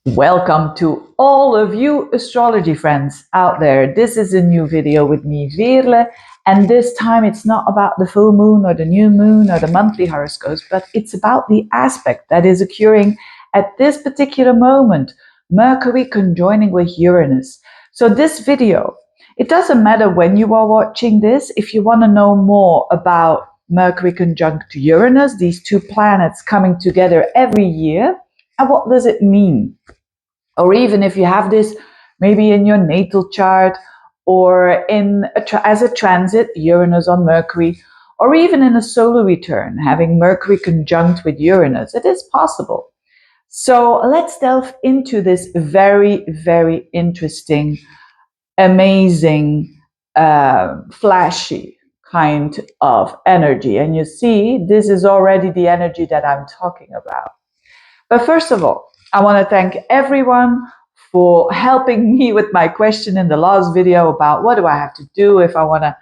Welcome to all of you astrology friends out there. This is a new video with me, Veerle, and this time it's not about the full moon or the new moon or the monthly horoscopes, but it's about the aspect that is occurring at this particular moment, Mercury conjoining with Uranus. So this video, it doesn't matter when you are watching this. If you want to know more about Mercury conjunct to Uranus, these two planets coming together every year, and what does it mean? Or even if you have this maybe in your natal chart or as a transit, Uranus on Mercury, or even in a solar return, having Mercury conjunct with Uranus, it is possible. So let's delve into this very, very interesting, amazing, flashy kind of energy. And you see, this is already the energy that I'm talking about. But first of all, I want to thank everyone for helping me with my question in the last video about what do I have to do if I want to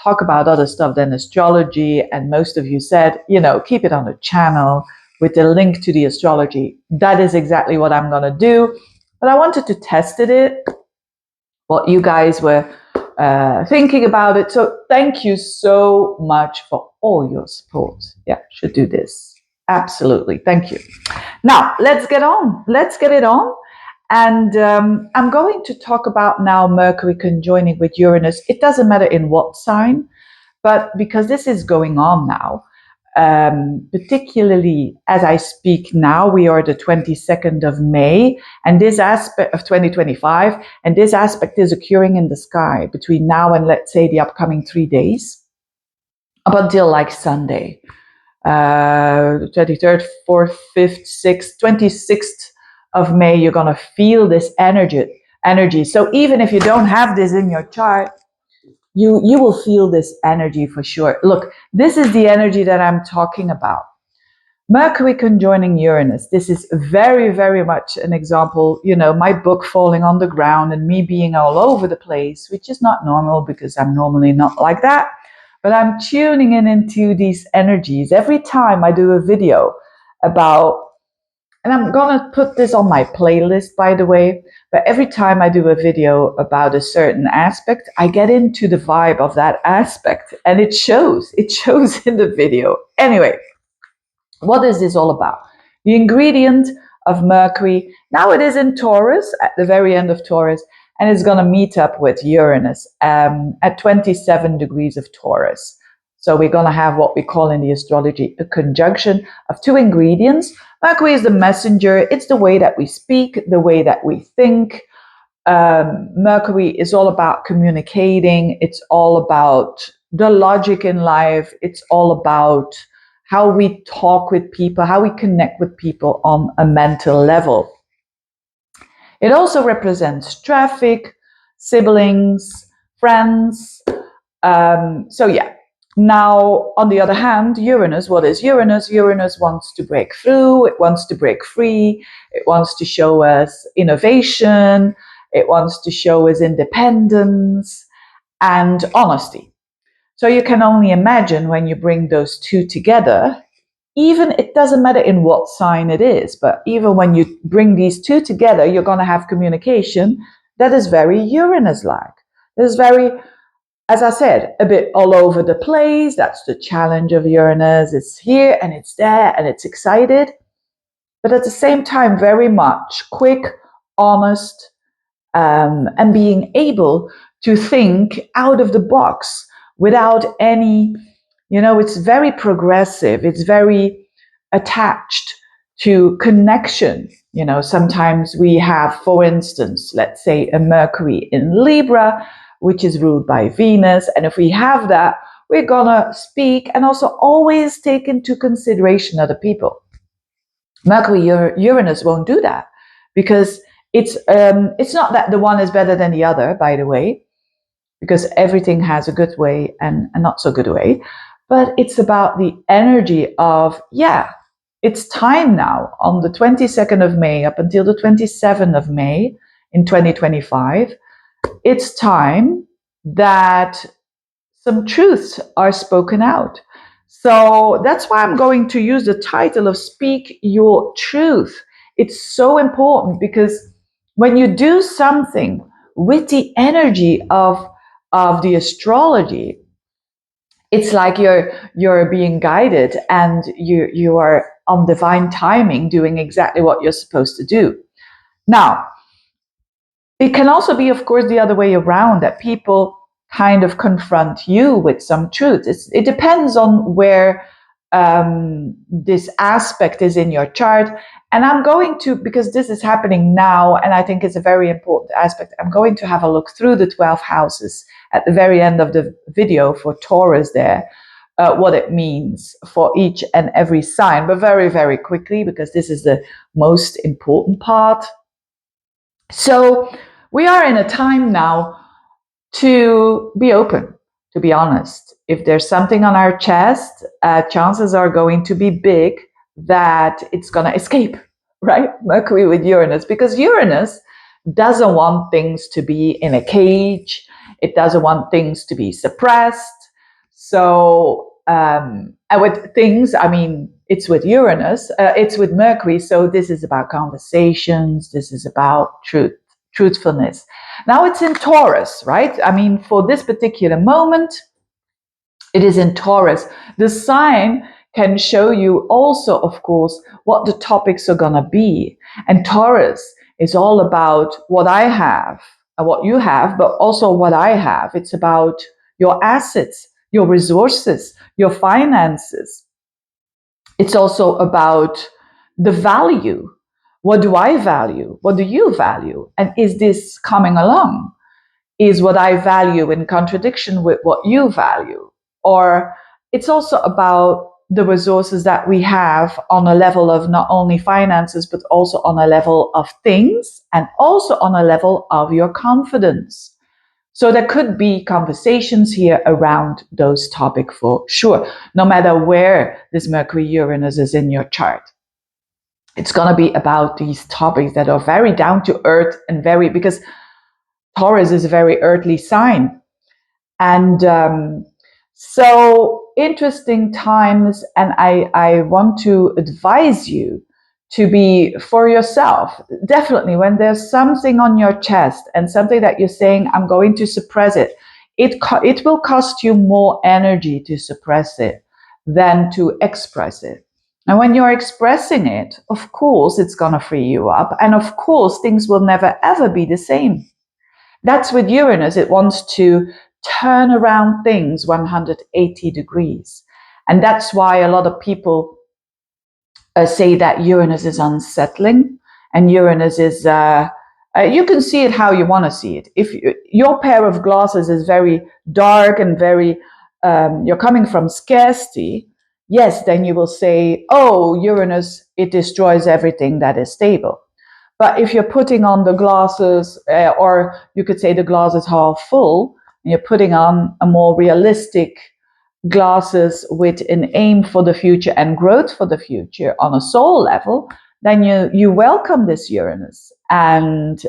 talk about other stuff than astrology. And most of you said, keep it on the channel with the link to the astrology. That is exactly what I'm going to do. But I wanted to test it, what you guys were thinking about it. So thank you so much for all your support. Yeah, should do this. Absolutely. Thank you. Now, let's get on. Let's get it on. And I'm going to talk about now Mercury conjoining with Uranus. It doesn't matter in what sign, but because this is going on now, particularly as I speak now, we are the 22nd of May, and this aspect of 2025, and this aspect is occurring in the sky between now and, let's say, the upcoming 3 days, up until like Sunday. 23rd, 4th, 5th, 6th, 26th of May, you're going to feel this energy. So even if you don't have this in your chart, you will feel this energy for sure. Look, this is the energy that I'm talking about. Mercury conjoining Uranus. This is very, very much an example, my book falling on the ground and me being all over the place, which is not normal because I'm normally not like that. But I'm tuning into these energies every time I do a video about, and I'm going to put this on my playlist, by the way, but every time I do a video about a certain aspect, I get into the vibe of that aspect, and it shows in the video. Anyway, what is this all about? The ingredient of Mercury, now it is in Taurus, at the very end of Taurus, and it's going to meet up with Uranus at 27 degrees of Taurus. So we're going to have what we call in the astrology a conjunction of two ingredients. Mercury is the messenger. It's the way that we speak, the way that we think. Mercury is all about communicating. It's all about the logic in life. It's all about how we talk with people, how we connect with people on a mental level. It also represents traffic, siblings, friends. So yeah. Now, on the other hand, Uranus, what is Uranus? Uranus wants to break through, it wants to break free, it wants to show us innovation, it wants to show us independence and honesty. So you can only imagine when you bring those two together, even it doesn't matter in what sign it is, but even when you bring these two together, you're going to have communication that is very Uranus-like. It is very, as I said, a bit all over the place. That's the challenge of Uranus. It's here and it's there and it's excited, but at the same time, very much quick, honest, and being able to think out of the box without any, it's very progressive. It's very attached to connection. Sometimes we have, for instance, let's say a Mercury in Libra, which is ruled by Venus. And if we have that, we're going to speak and also always take into consideration other people. Mercury Uranus won't do that because it's not that the one is better than the other, by the way, because everything has a good way and a not so good way. But it's about the energy of, it's time now on the 22nd of May up until the 27th of May in 2025. It's time that some truths are spoken out. So that's why I'm going to use the title of Speak Your Truth it's so important, because when you do something with the energy of the astrology, it's like you're being guided, and you are on divine timing doing exactly what you're supposed to do. Now, it can also be, of course, the other way around, that people kind of confront you with some truth. It depends on where this aspect is in your chart. And I'm going to, because this is happening now, and I think it's a very important aspect, I'm going to have a look through the 12 houses at the very end of the video for Taurus there, what it means for each and every sign, but very, very quickly, because this is the most important part. So we are in a time now to be open, to be honest. If there's something on our chest, chances are going to be big that it's going to escape, right? Mercury with Uranus, because Uranus doesn't want things to be in a cage. It doesn't want things to be suppressed. So, and with things, I mean, it's with Uranus, it's with Mercury. So this is about conversations. This is about truthfulness. Now it's in Taurus, right? I mean, for this particular moment, it is in Taurus. The sign can show you also, of course, what the topics are going to be. And Taurus is all about what I have, what you have, but also what I have. It's about your assets, your resources, your finances. It's also about the value. What do I value? What do you value? And is this coming along? Is what I value in contradiction with what you value? Or it's also about the resources that we have on a level of not only finances, but also on a level of things, and also on a level of your confidence. So there could be conversations here around those topics for sure, no matter where this Mercury Uranus is in your chart. It's going to be about these topics that are very down to earth, and very, because Taurus is a very earthly sign. And so interesting times. And I want to advise you to be for yourself. Definitely, when there's something on your chest and something that you're saying, I'm going to suppress it, it will cost you more energy to suppress it than to express it. And when you're expressing it, of course, it's going to free you up. And of course, things will never, ever be the same. That's with Uranus. It wants to turn around things 180 degrees. And that's why a lot of people say that Uranus is unsettling, and Uranus is, you can see it how you want to see it. If your pair of glasses is very dark and very, you're coming from scarcity, yes, then you will say, oh, Uranus, it destroys everything that is stable. But if you're putting on the glasses, or you could say the glass is half full, and you're putting on a more realistic glasses with an aim for the future and growth for the future on a soul level, then you welcome this Uranus. And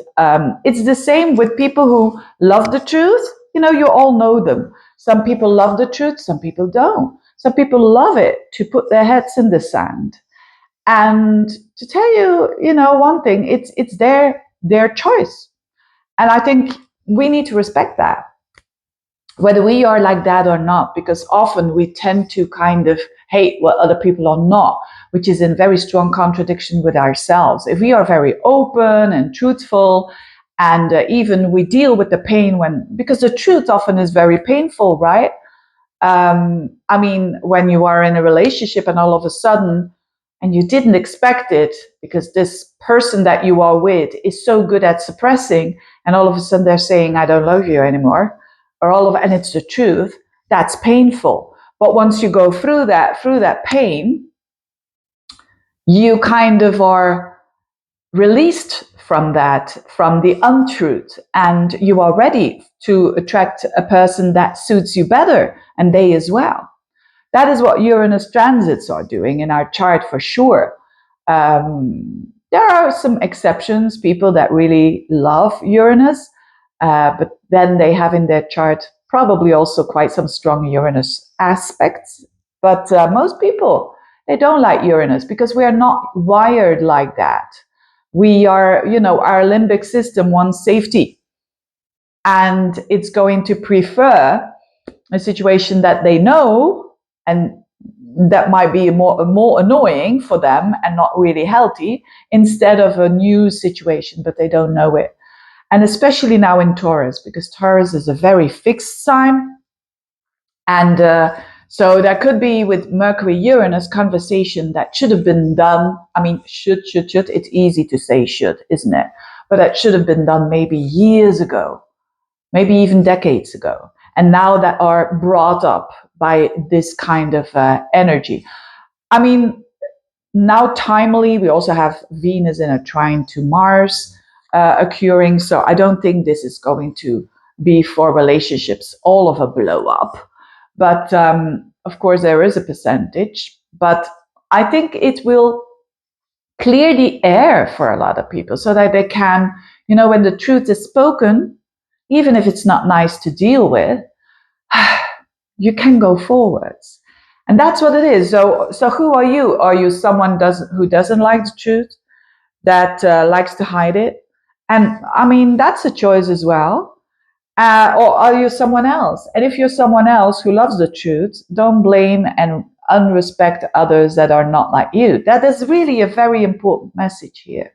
it's the same with people who love the truth. You know, you all know them. Some people love the truth, some people don't. Some people love it to put their heads in the sand. And to tell you, you know, one thing, it's their choice. And I think we need to respect that, whether we are like that or not, because often we tend to kind of hate what other people are not, which is in very strong contradiction with ourselves. If we are very open and truthful, and even we deal with the pain because the truth often is very painful, right? I mean, when you are in a relationship and all of a sudden, and you didn't expect it, because this person that you are with is so good at suppressing, and all of a sudden they're saying, I don't love you anymore, and it's the truth, that's painful. But once you go through that pain, you kind of are released from the untruth, and you are ready to attract a person that suits you better, and they as well. That is what Uranus transits are doing in our chart for sure. There are some exceptions, people that really love Uranus, but then they have in their chart probably also quite some strong Uranus aspects. But most people, they don't like Uranus because we are not wired like that. we are, our limbic system wants safety, and it's going to prefer a situation that they know and that might be more annoying for them and not really healthy, instead of a new situation, but they don't know it. And especially now in Taurus, because Taurus is a very fixed sign. And so there could be, with Mercury Uranus, conversation that should have been done. I mean, should. It's easy to say should, isn't it? But that should have been done maybe years ago, maybe even decades ago. And now that are brought up by this kind of energy. I mean, now timely, we also have Venus in a trine to Mars occurring. So I don't think this is going to be for relationships all of a blow up. But of course, there is a percentage. But I think it will clear the air for a lot of people so that they can, when the truth is spoken, even if it's not nice to deal with, you can go forwards. And that's what it is. So who are you? Are you someone who doesn't like the truth, that likes to hide it? And I mean, that's a choice as well. Or are you someone else? And if you're someone else who loves the truth, don't blame and unrespect others that are not like you. That is really a very important message here,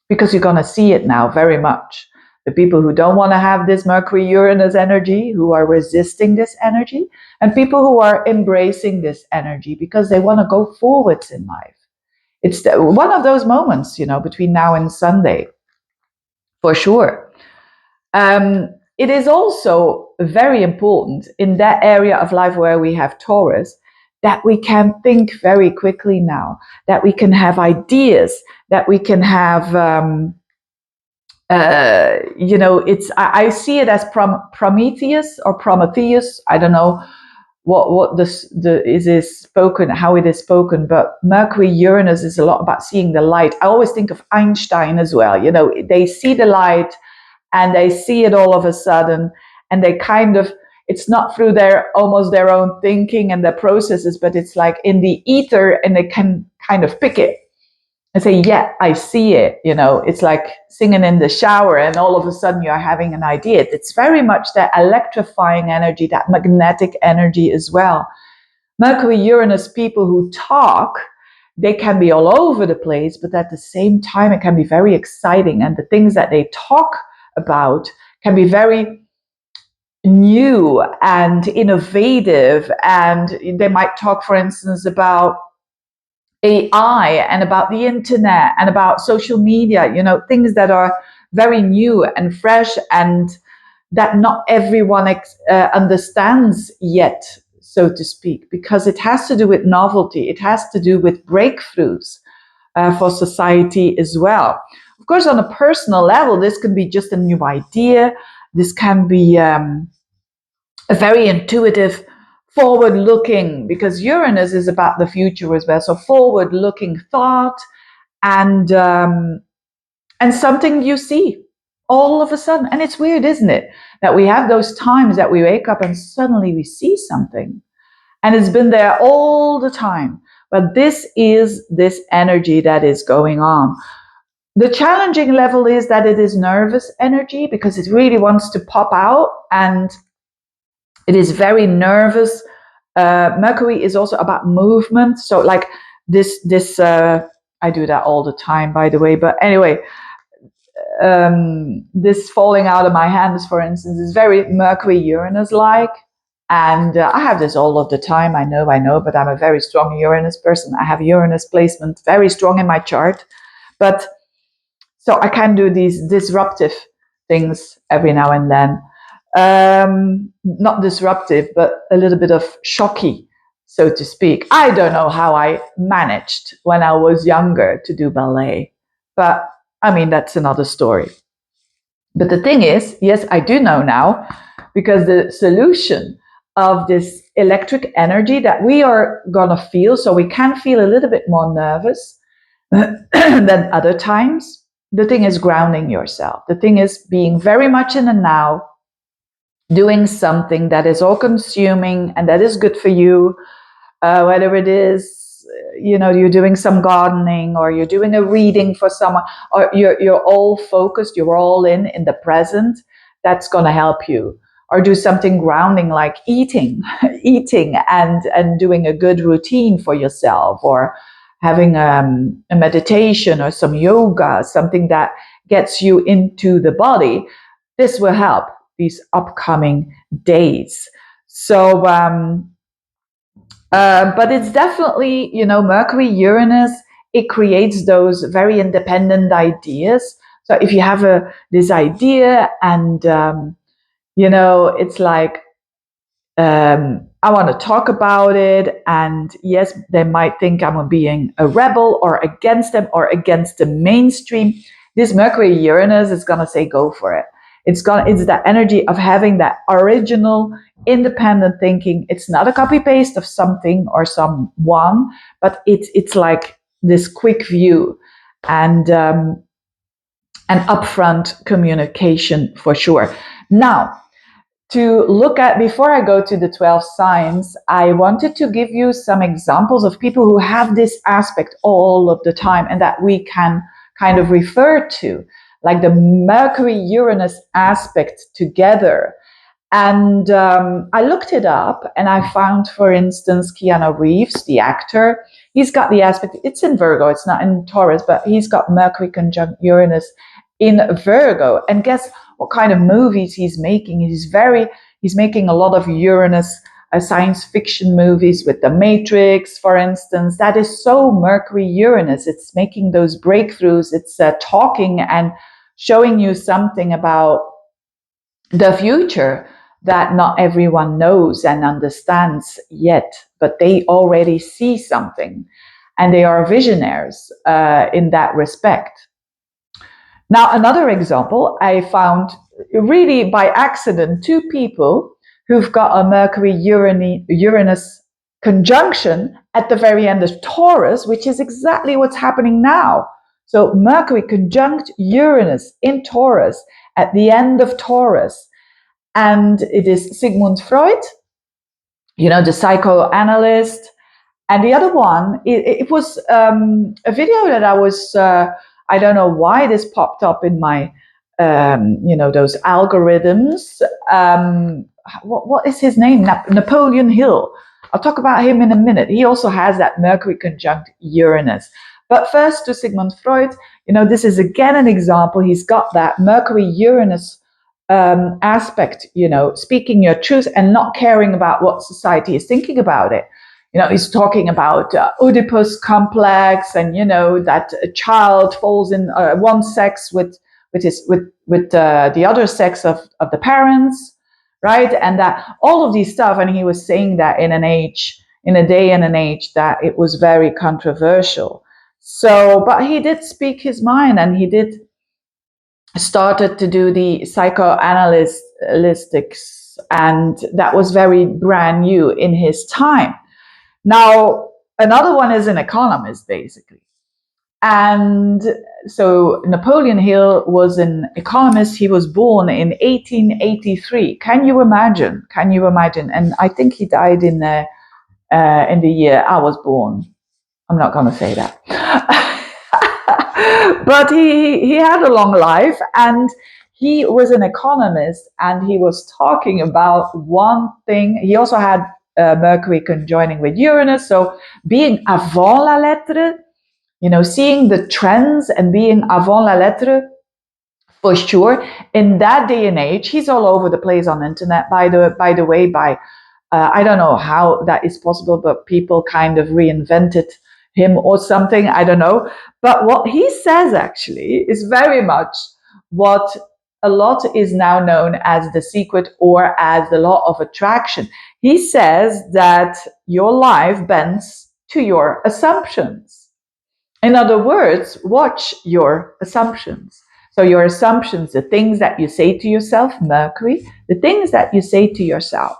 because you're going to see it now very much. The people who don't want to have this Mercury Uranus energy, who are resisting this energy, and people who are embracing this energy because they want to go forwards in life. It's one of those moments, between now and Sunday, for sure. It is also very important in that area of life where we have Taurus, that we can think very quickly now, that we can have ideas, that we can have, I see it as Prometheus or Prometheus. I don't know what is spoken, how it is spoken, but Mercury Uranus is a lot about seeing the light. I always think of Einstein as well. They see the light and they see it all of a sudden, and they kind of, it's not through their own thinking and their processes, but it's like in the ether, and they can kind of pick it and say, yeah, I see it. It's like singing in the shower, and all of a sudden you're having an idea. It's very much that electrifying energy, that magnetic energy as well. Mercury Uranus people who talk, they can be all over the place, but at the same time, it can be very exciting. And the things that they talk about can be very new and innovative. And they might talk, for instance, about AI and about the internet and about social media, things that are very new and fresh and that not everyone understands yet, so to speak, because it has to do with novelty. It has to do with breakthroughs for society as well. Of course, on a personal level, this can be just a new idea. This can be a very intuitive, forward-looking, because Uranus is about the future as well. So forward-looking thought and something you see all of a sudden. And it's weird, isn't it? That we have those times that we wake up and suddenly we see something. And it's been there all the time. But this is this energy that is going on. The challenging level is that it is nervous energy, because it really wants to pop out, and it is very nervous. Mercury is also about movement. So like this, I do that all the time, by the way. But anyway, this falling out of my hands, for instance, is very Mercury Uranus-like. And I have this all of the time. I know, but I'm a very strong Uranus person. I have Uranus placement very strong in my chart. But so I can do these disruptive things every now and then. Not disruptive, but a little bit of shocky, so to speak. I don't know how I managed when I was younger to do ballet, but I mean, that's another story. But the thing is, yes, I do know now, because the solution of this electric energy that we are going to feel, so we can feel a little bit more nervous than other times. The thing is grounding yourself. The thing is being very much in the now, doing something that is all consuming and that is good for you, whether it is you're doing some gardening, or you're doing a reading for someone, or you're all focused, you're all in the present, that's going to help you. Or do something grounding like eating, eating and doing a good routine for yourself, or having a meditation or some yoga, something that gets you into the body. This will help these upcoming days. So, but it's definitely, Mercury, Uranus, it creates those very independent ideas. So if you have this idea and, it's like, I want to talk about it. And yes, they might think I'm being a rebel or against them or against the mainstream. This Mercury Uranus is going to say, go for it. It's that energy of having that original, independent thinking. It's not a copy paste of something or someone, but it's like this quick view and upfront communication for sure. Now, to look at, before I go to the 12 signs, I wanted to give you some examples of people who have this aspect all of the time and that we can kind of refer to, like the Mercury-Uranus aspect together. And I looked it up and I found, for instance, Keanu Reeves, the actor. He's got the aspect, it's in Virgo, it's not in Taurus, but he's got Mercury conjunct Uranus in Virgo. And guess what kind of movies he's making? He's making a lot of Uranus science fiction movies with The Matrix, for instance. That is so Mercury Uranus. It's making those breakthroughs. It's talking and showing you something about the future that not everyone knows and understands yet, but they already see something, and they are visionaries in that respect. Now, another example, I found really by accident, two people who've got a Mercury-Uranus conjunction at the very end of Taurus, which is exactly what's happening now. So Mercury conjunct Uranus in Taurus at the end of Taurus. And it is Sigmund Freud, the psychoanalyst. And the other one, it was a video that I was, I don't know why this popped up in my, those algorithms. What is his name? Napoleon Hill. I'll talk about him in a minute. He also has that Mercury conjunct Uranus. But first to Sigmund Freud, this is again an example. He's got that Mercury-Uranus aspect, speaking your truth and not caring about what society is thinking about it. He's talking about Oedipus complex, and that a child falls in one sex with the other sex of the parents, right? And that all of these stuff. And he was saying that in a day and an age that it was very controversial. So, but he did speak his mind, and he did started to do the psychoanalytics, and that was very brand new in his time. Now, another one is an economist, basically. And so Napoleon Hill was an economist. He was born in 1883. Can you imagine? And I think he died in the year I was born. I'm not going to say that. But he had a long life, and he was an economist, and he was talking about one thing. He also had Mercury conjoining with Uranus, so being avant la lettre, seeing the trends and being avant la lettre, for sure. In that day and age, he's all over the place on the internet, by the way, I don't know how that is possible, but people kind of reinvented him or something, I don't know. But what he says actually is very much what a lot is now known as the secret or as the law of attraction. He says that your life bends to your assumptions. In other words, watch your assumptions. So your assumptions, the things that you say to yourself, Mercury, the things that you say to yourself.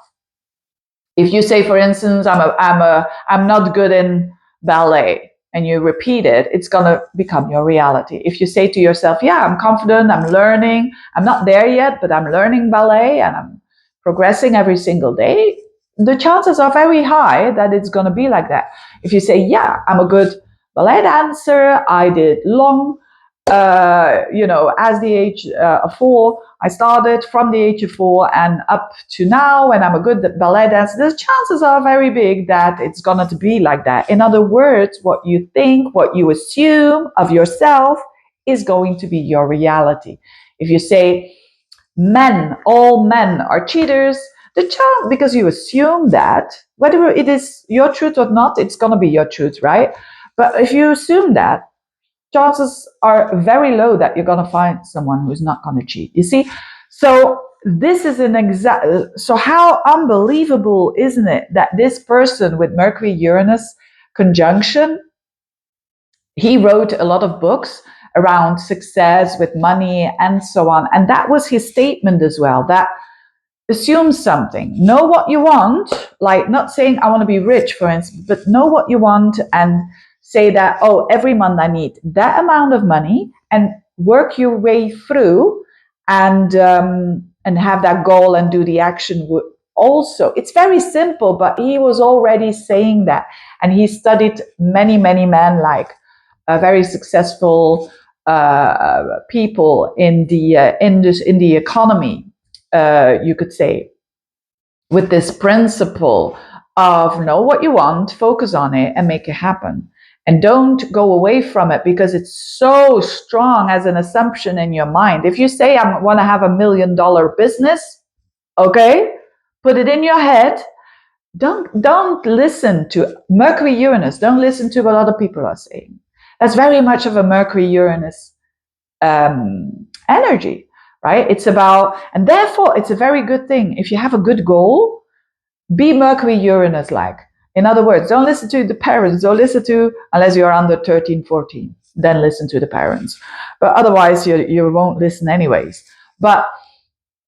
If you say, for instance, I'm not good in ballet, and you repeat it, it's going to become your reality. If you say to yourself, yeah, I'm confident, I'm learning, I'm not there yet, but I'm learning ballet and I'm progressing every single day, the chances are very high that it's going to be like that. If you say, yeah, I'm a good ballet dancer, I did long, as the age of 4, I started from the age of 4 and up to now, and I'm a good ballet dancer, the chances are very big that it's going to be like that. In other words, what you think, what you assume of yourself is going to be your reality. If you say, all men are cheaters, the chance, because you assume that, whether it is your truth or not, it's going to be your truth, right? But if you assume that, chances are very low that you're going to find someone who's not going to cheat. You see? So this is an exact, so how unbelievable, isn't it, that this person with Mercury Uranus conjunction, he wrote a lot of books around success with money and so on. And that was his statement as well, that assume something, know what you want, like not saying I want to be rich, for instance, but know what you want and say that, oh, every month I need that amount of money, and work your way through and have that goal and do the action. Also, it's very simple, but he was already saying that, and he studied many men, like very successful people in the economy, you could say, with this principle of know what you want, focus on it, and make it happen. And don't go away from it, because it's so strong as an assumption in your mind. If you say, I want to have $1 million business, okay, put it in your head. Don't listen to Mercury Uranus. Don't listen to what other people are saying. That's very much of a Mercury Uranus energy, right? It's about, and therefore it's a very good thing. If you have a good goal, be Mercury Uranus like. In other words, don't listen to the parents. Don't listen to, unless you're under 13, 14, then listen to the parents. But otherwise you won't listen anyways. But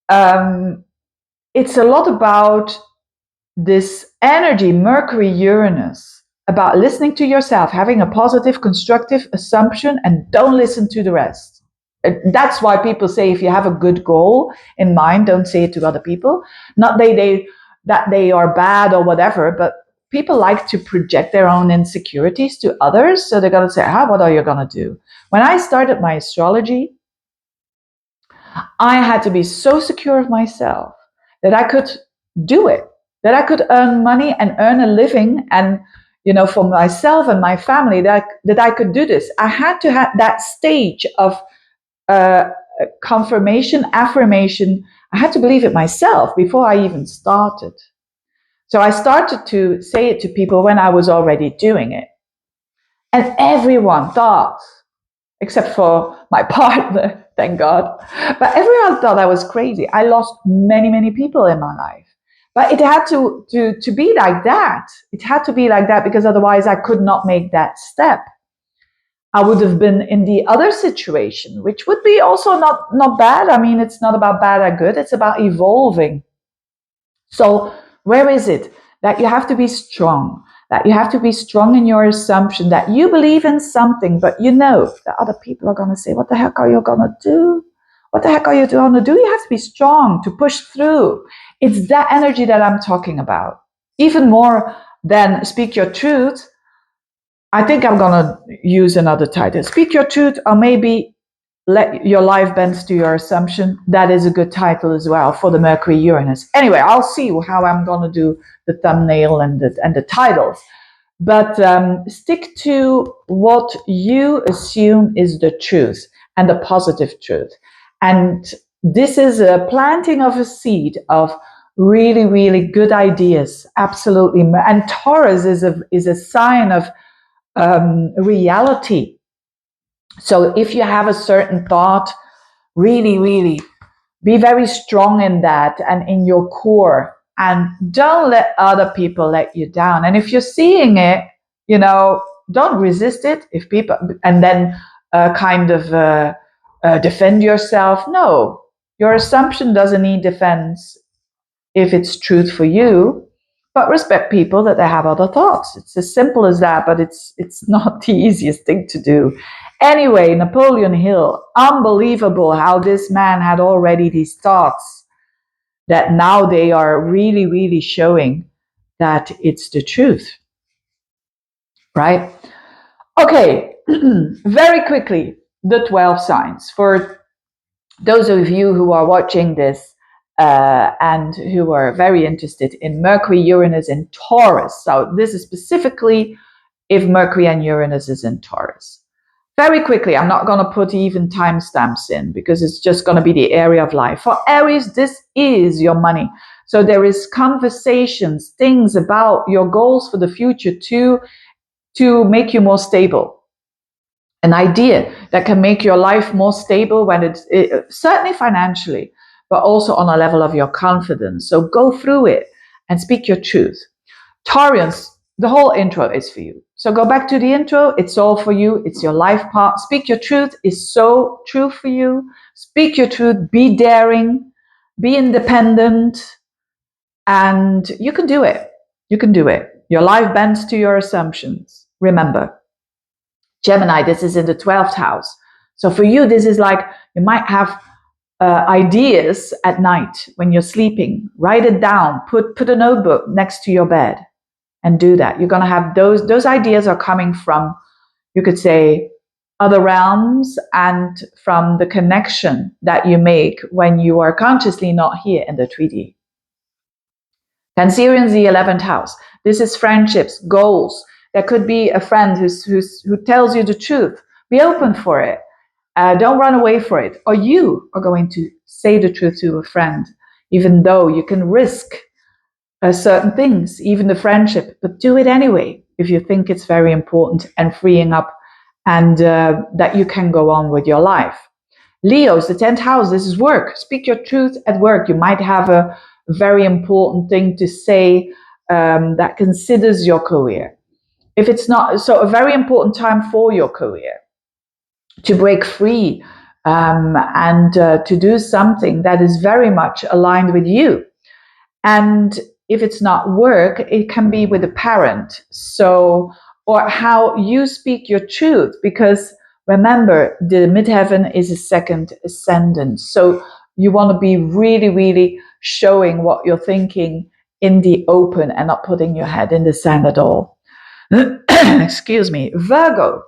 it's a lot about this energy, Mercury Uranus, about listening to yourself, having a positive, constructive assumption, and don't listen to the rest. That's why people say, if you have a good goal in mind, don't say it to other people. Not that they are bad or whatever, but people like to project their own insecurities to others. So they're going to say, what are you going to do? When I started my astrology, I had to be so secure of myself that I could do it, that I could earn money and earn a living, and for myself and my family, that I could do this. I had to have that stage of confirmation, affirmation. I had to believe it myself before I even started. So I started to say it to people when I was already doing it. And everyone thought, except for my partner, thank God, but everyone thought I was crazy. I lost many people in my life. But it had to be like that. It had to be like that, because otherwise I could not make that step. I would have been in the other situation, which would be also not bad. I mean, it's not about bad or good. It's about evolving. So where is it that you have to be strong? That you have to be strong in your assumption that you believe in something, but you know that other people are going to say, what the heck are you going to do? What the heck are you going to do? You have to be strong to push through. It's that energy that I'm talking about. Even more than speak your truth. I think I'm going to use another title. Speak your truth, or maybe let your life bend to your assumption. That is a good title as well for the Mercury Uranus. Anyway, I'll see how I'm going to do the thumbnail and the titles. But stick to what you assume is the truth, and the positive truth. And this is a planting of a seed of really good ideas. Absolutely. And Taurus is a sign of reality. So if you have a certain thought, really be very strong in that and in your core, and don't let other people let you down. And if you're seeing it, don't resist it. If people, and then defend yourself. No, your assumption doesn't need defense if it's truth for you. But respect people that they have other thoughts. It's as simple as that, but it's not the easiest thing to do. Anyway, Napoleon Hill, unbelievable how this man had already these thoughts that now they are really showing. that it's the truth, right? Okay, very quickly, the 12 signs. For those of you who are watching this and who are very interested in Mercury, Uranus, and Taurus. So this is specifically if Mercury and Uranus is in Taurus. Very quickly, I'm not going to put even timestamps in because it's just going to be the area of life. For Aries, this is your money. So there is conversations, things about your goals for the future to make you more stable. An idea that can make your life more stable when it's certainly financially, but also on a level of your confidence. So go through it and speak your truth. Taurus, the whole intro is for you. So go back to the intro. It's all for you. It's your life part. Speak your truth is so true for you. Speak your truth. Be daring. Be independent. And you can do it. You can do it. Your life bends to your assumptions. Remember, Gemini, this is in the 12th house. So for you, this is like you might have ideas at night when you're sleeping. Write it down. Put a notebook next to your bed and do that. You're going to have those ideas are coming from, you could say, other realms and from the connection that you make when you are consciously not here in the 3D. Cancerians, the 11th house. This is friendships, goals. There could be a friend who tells you the truth. Be open for it. Don't run away for it. Or you are going to say the truth to a friend, even though you can risk certain things, even the friendship, but do it anyway if you think it's very important and freeing up and that you can go on with your life. Leos, the 10th house, this is work. Speak your truth at work. You might have a very important thing to say that considers your career. If it's not, so a very important time for your career to break free and to do something that is very much aligned with you. And if it's not work, it can be with a parent. So, or how you speak your truth, because remember, the midheaven is a second ascendant. So you want to be really, really showing what you're thinking in the open and not putting your head in the sand at all. Excuse me. Virgo,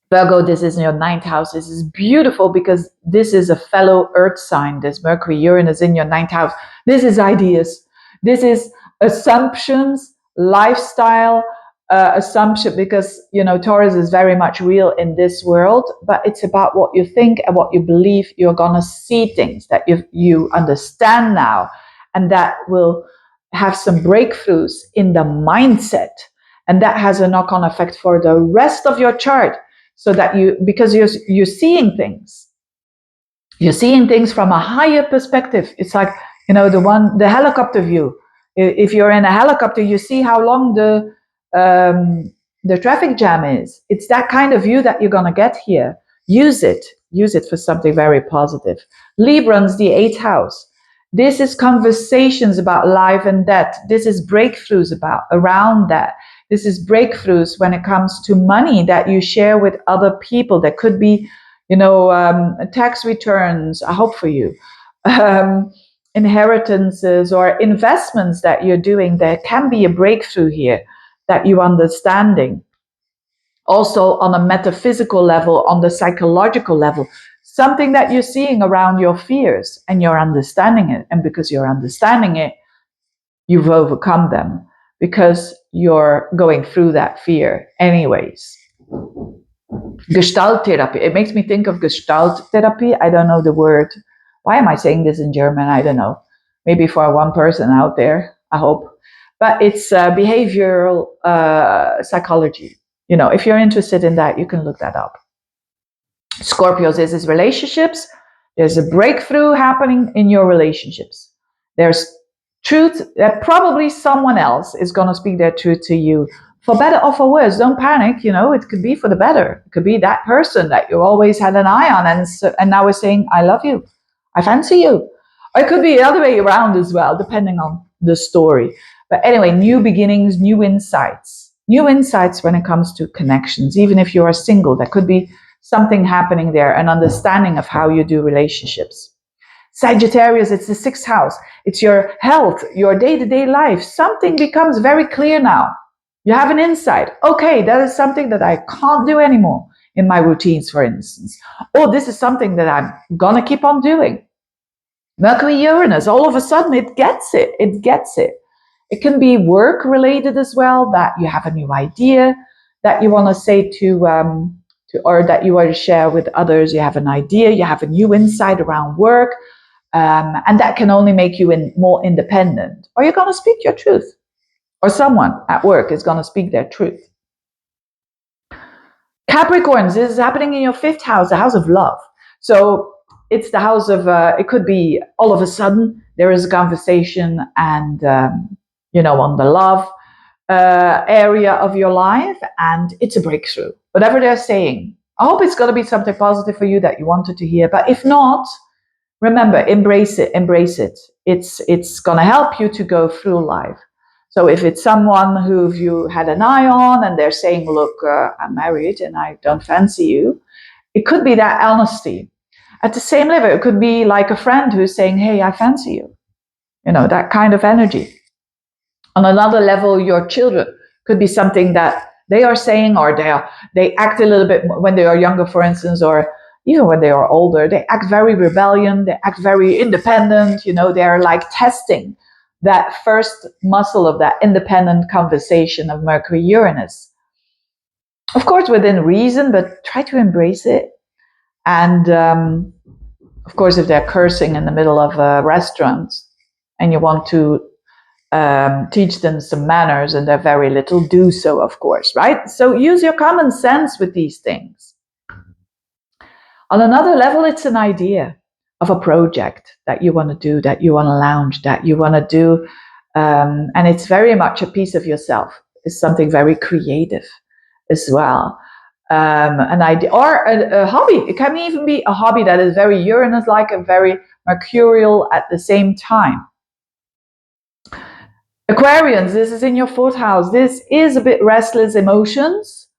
this is in your 9th house. This is beautiful because this is a fellow earth sign. This Mercury, Uranus in your 9th house. This is ideas. This is assumptions, lifestyle assumption, because, you know, Taurus is very much real in this world, but it's about what you think and what you believe. You're going to see things that you understand now, and that will have some breakthroughs in the mindset. And that has a knock-on effect for the rest of your chart. So that because you're seeing things from a higher perspective. It's like, you know, the helicopter view. If you're in a helicopter, you see how long the traffic jam is. It's that kind of view that you're gonna get here. Use it for something very positive. Librans, the 8th house. This is conversations about life and death. This is breakthroughs around that. This is breakthroughs when it comes to money that you share with other people. There could be, you know, tax returns, I hope for you, inheritances or investments that you're doing. There can be a breakthrough here that you're understanding. Also on a metaphysical level, on the psychological level, something that you're seeing around your fears and you're understanding it. And because you're understanding it, you've overcome them, because you're going through that fear anyways. Gestalt therapy. It makes me think of Gestalt therapy. I don't know the word. Why am I saying this in German? I don't know. Maybe for one person out there, I hope. But it's behavioral psychology. You know, if you're interested in that, you can look that up. Scorpios, this is relationships. There's a breakthrough happening in your relationships. There's truth that probably someone else is going to speak their truth to you, for better or for worse. Don't panic. You know, it could be for the better. It could be that person that you always had an eye on, and now we're saying, I love you, I fancy you. Or it could be the other way around as well, depending on the story. But anyway, new beginnings, new insights when it comes to connections. Even if you are single, there could be something happening there, an understanding of how you do relationships. Sagittarius, it's the 6th house. It's your health, your day-to-day life. Something becomes very clear now. You have an insight. Okay, that is something that I can't do anymore in my routines, for instance. Or this is something that I'm gonna keep on doing. Mercury, Uranus, all of a sudden it gets it. It gets it. It can be work related as well, that you have a new idea that you want to say to or that you want to share with others. You have an idea, you have a new insight around work, and that can only make you more independent. Or you're going to speak your truth, or someone at work is going to speak their truth. Capricorns, this is happening in your 5th house, the house of love. So it's the house of, it could be all of a sudden there is a conversation and, on the love area of your life, and it's a breakthrough. Whatever they're saying, I hope it's going to be something positive for you that you wanted to hear. But if not, remember, embrace it, embrace it. It's going to help you to go through life. So if it's someone who you had an eye on and they're saying, look, I'm married and I don't fancy you, it could be that honesty. At the same level, it could be like a friend who's saying, hey, I fancy you. That kind of energy. On another level, your children could be something that they are saying, or they act a little bit when they are younger, for instance, or even when they are older, they act very rebellion, they act very independent, they're like testing that first muscle of that independent conversation of Mercury, Uranus. Of course, within reason, but try to embrace it. And of course, if they're cursing in the middle of a restaurant and you want to teach them some manners and they're very little, do so, of course, right? So use your common sense with these things. On another level, it's an idea of a project that you want to do, that you want to launch, that you want to do, and it's very much a piece of yourself. It's something very creative as well. An idea or a hobby. It can even be a hobby that is very Uranus-like and very mercurial at the same time. Aquarians, this is in your 4th house. This is a bit restless emotions.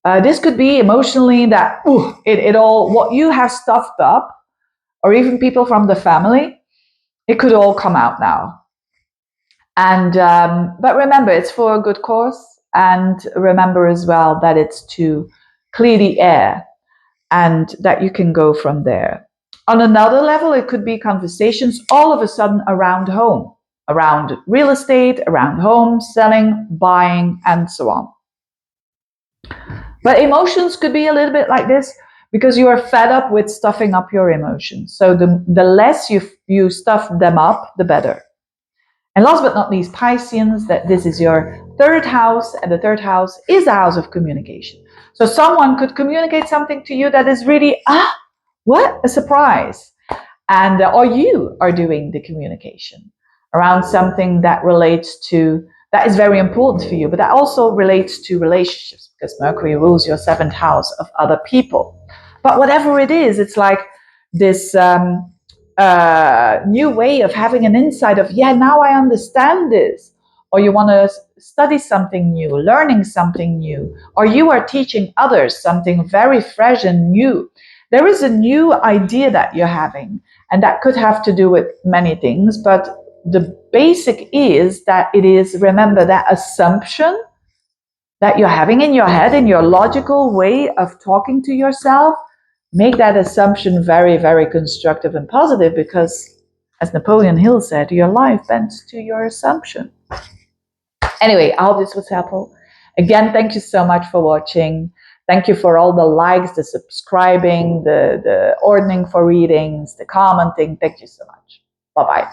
This could be emotionally that it all, what you have stuffed up, or even people from the family, it could all come out now. And but remember, it's for a good cause, and remember as well that it's to clear the air, and that you can go from there. On another level, it could be conversations all of a sudden around home, around real estate, around home, selling, buying, and so on. But emotions could be a little bit like this because you are fed up with stuffing up your emotions. So the less you stuff them up, the better. And last but not least, Pisceans, that this is your 3rd house, and the 3rd house is a house of communication. So someone could communicate something to you that is really, what? A surprise. And or you are doing the communication around something that relates to, that is very important for you, but that also relates to relationships, because Mercury rules your 7th house of other people. But whatever it is, it's like this new way of having an insight of, now I understand this. Or you want to study something new, learning something new, or you are teaching others something very fresh and new. There is a new idea that you're having, and that could have to do with many things, but the basic is that it is, remember, that assumption that you're having in your head, in your logical way of talking to yourself. Make that assumption very, very constructive and positive, because, as Napoleon Hill said, your life bends to your assumption. Anyway, I hope this was helpful. Again, thank you so much for watching. Thank you for all the likes, the subscribing, the ordering for readings, the commenting. Thank you so much. Bye-bye.